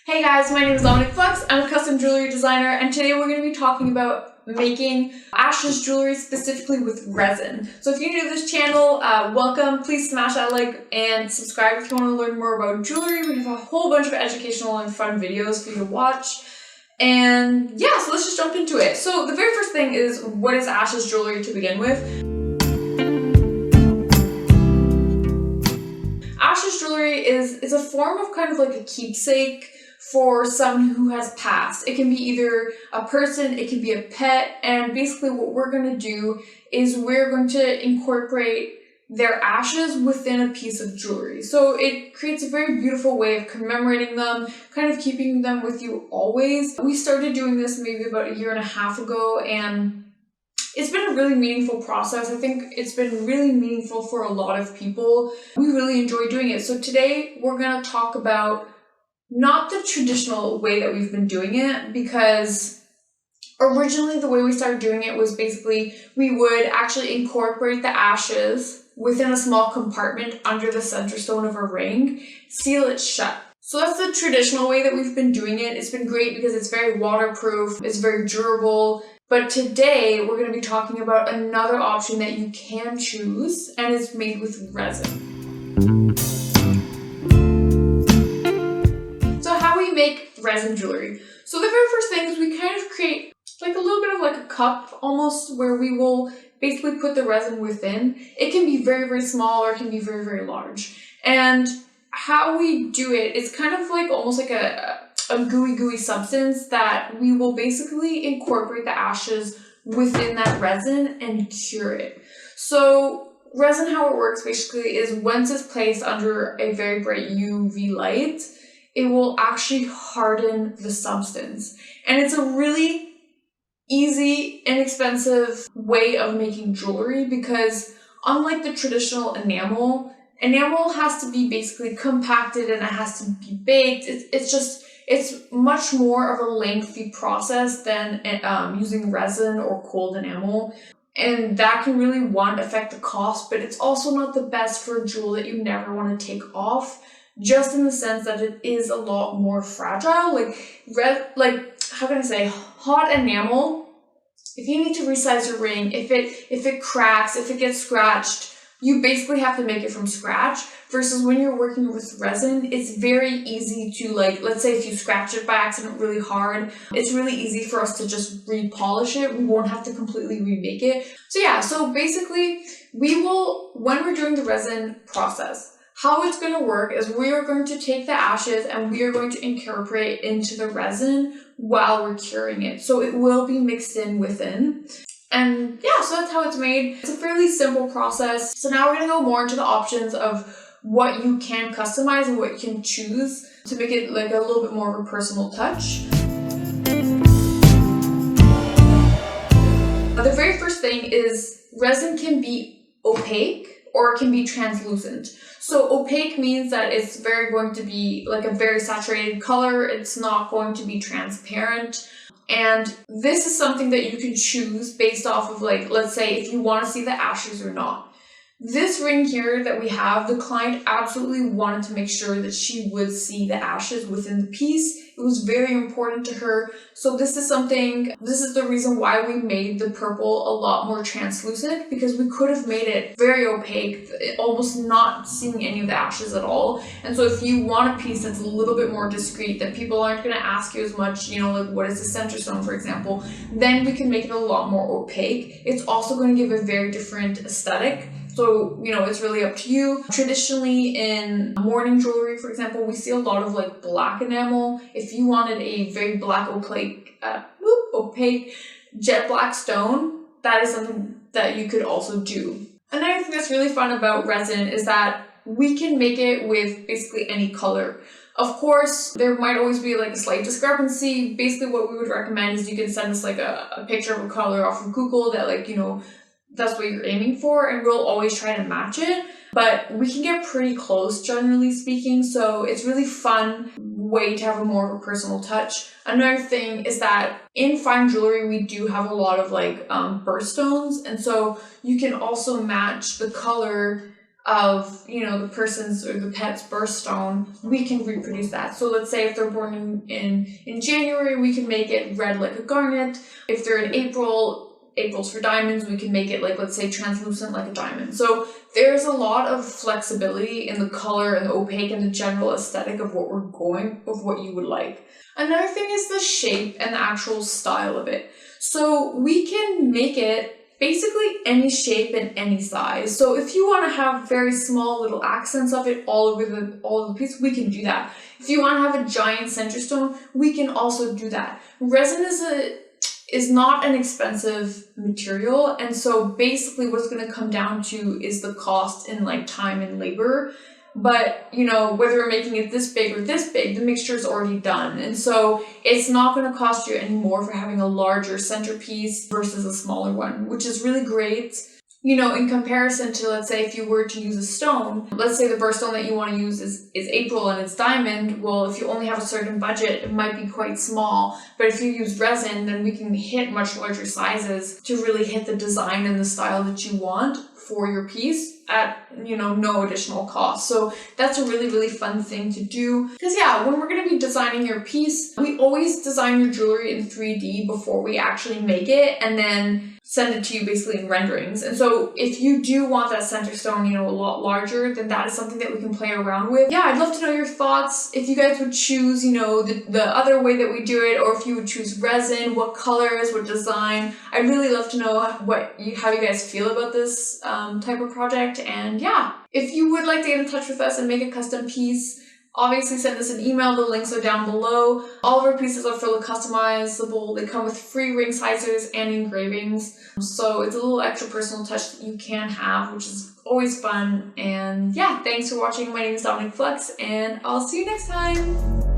Hey guys, my name is Dominic Flux. I'm a custom jewelry designer, and today we're going to be talking about making ashes jewelry specifically with resin. So if you're new to this channel, welcome. Please smash that like and subscribe if you want to learn more about jewelry. We have a whole bunch of educational and fun videos for you to watch. And yeah, so let's just jump into it. So the very first thing is, what is ashes jewelry to begin with? Ashes jewelry is a form of kind of like a keepsake for someone who has passed. It can be either a person, it can be a pet, and basically what we're going to do is we're going to incorporate their ashes within a piece of jewelry. So it creates a very beautiful way of commemorating them, kind of keeping them with you always. We started doing this maybe about a year and a half ago, and it's been a really meaningful process. I think it's been really meaningful for a lot of people. We really enjoy doing it. So today we're going to talk about not the traditional way that we've been doing it, because originally the way we started doing it was basically we would actually incorporate the ashes within a small compartment under the center stone of a ring, seal it shut. So that's the traditional way that we've been doing it. It's been great because it's very waterproof, it's very durable. But today we're going to be talking about another option that you can choose, and it's made with resin. Make resin jewelry. So the very first thing is we kind of create like a little bit of like a cup almost, where we will basically put the resin within. It can be very, very small, or it can be very, very large. And how we do it is kind of like almost like a gooey substance that we will basically incorporate the ashes within that resin and cure it. So resin, how it works basically is once it's placed under a very bright UV light, it will actually harden the substance. And it's a really easy, inexpensive way of making jewelry, because unlike the traditional enamel has to be basically compacted and it has to be baked. It's much more of a lengthy process than using resin or cold enamel. And that can really, affect the cost, but it's also not the best for a jewel that you never want to take off, just in the sense that it is a lot more fragile. How can I say, hot enamel, if you need to resize your ring, if it cracks, if it gets scratched, you basically have to make it from scratch. Versus when you're working with resin, it's very easy to, let's say if you scratch it by accident really hard, it's really easy for us to just repolish it. We won't have to completely remake it. So basically when we're doing the resin process, how it's going to work is we are going to take the ashes and we are going to incorporate into the resin while we're curing it. So it will be mixed in within. And yeah, so that's how it's made. It's a fairly simple process. So now we're going to go more into the options of what you can customize and what you can choose to make it like a little bit more of a personal touch. The very first thing is resin can be opaque or it can be translucent. So opaque means that it's going to be like a very saturated color. It's not going to be transparent. And this is something that you can choose based off of, let's say if you want to see the ashes or not. This ring here that we have, the client absolutely wanted to make sure that she would see the ashes within the piece. It was very important to her. So this is the reason why we made the purple a lot more translucent, because we could have made it very opaque, almost not seeing any of the ashes at all. And so if you want a piece that's a little bit more discreet, that people aren't going to ask you as much, what is the center stone, for example, then we can make it a lot more opaque. It's also going to give a very different aesthetic. So, it's really up to you. Traditionally in mourning jewelry, for example, we see a lot of black enamel. If you wanted a very black opaque jet black stone, that is something that you could also do. Another thing that's really fun about resin is that we can make it with basically any color. Of course, there might always be a slight discrepancy. Basically what we would recommend is you can send us a picture of a color off of Google that that's what you're aiming for, and we'll always try to match it. But we can get pretty close, generally speaking, so it's really fun way to have a more of a personal touch. Another thing is that in fine jewelry, we do have a lot of birthstones, and so you can also match the color of, you know, the person's or the pet's birthstone, we can reproduce that. So let's say if they're born in January, we can make it red like a garnet. If they're in April's for diamonds, we can make it like, let's say, translucent like a diamond. So there's a lot of flexibility in the color and the opaque and the general aesthetic of what you would like. Another thing is the shape and the actual style of it. So we can make it basically any shape and any size. So if you want to have very small little accents of it all over the piece, we can do that. If you want to have a giant center stone, we can also do that. Resin is not an expensive material, and so basically what it's going to come down to is the cost in like time and labor. But, you know, whether we're making it this big or this big, the mixture is already done. And so it's not going to cost you any more for having a larger centerpiece versus a smaller one, which is really great. You know, in comparison to, let's say, if you were to use a stone, let's say the birthstone that you want to use is April and it's diamond. Well, if you only have a certain budget, it might be quite small. But if you use resin, then we can hit much larger sizes to really hit the design and the style that you want for your piece at, you know, no additional cost. So that's a really, really fun thing to do. Because yeah, when we're going to be designing your piece, we always design your jewelry in 3D before we actually make it, and then send it to you basically in renderings. And so if you do want that center stone, you know, a lot larger, then that is something that we can play around with. Yeah, I'd love to know your thoughts. If you guys would choose, you know, the other way that we do it, or if you would choose resin, what colors, what design. I'd really love to know how you guys feel about this type of project. And yeah, if you would like to get in touch with us and make a custom piece, obviously send us an email. The links are down below. All of our pieces are fully customizable. They come with free ring sizers and engravings. So it's a little extra personal touch that you can have, which is always fun. And yeah, thanks for watching. My name is Dominic Flux, and I'll see you next time.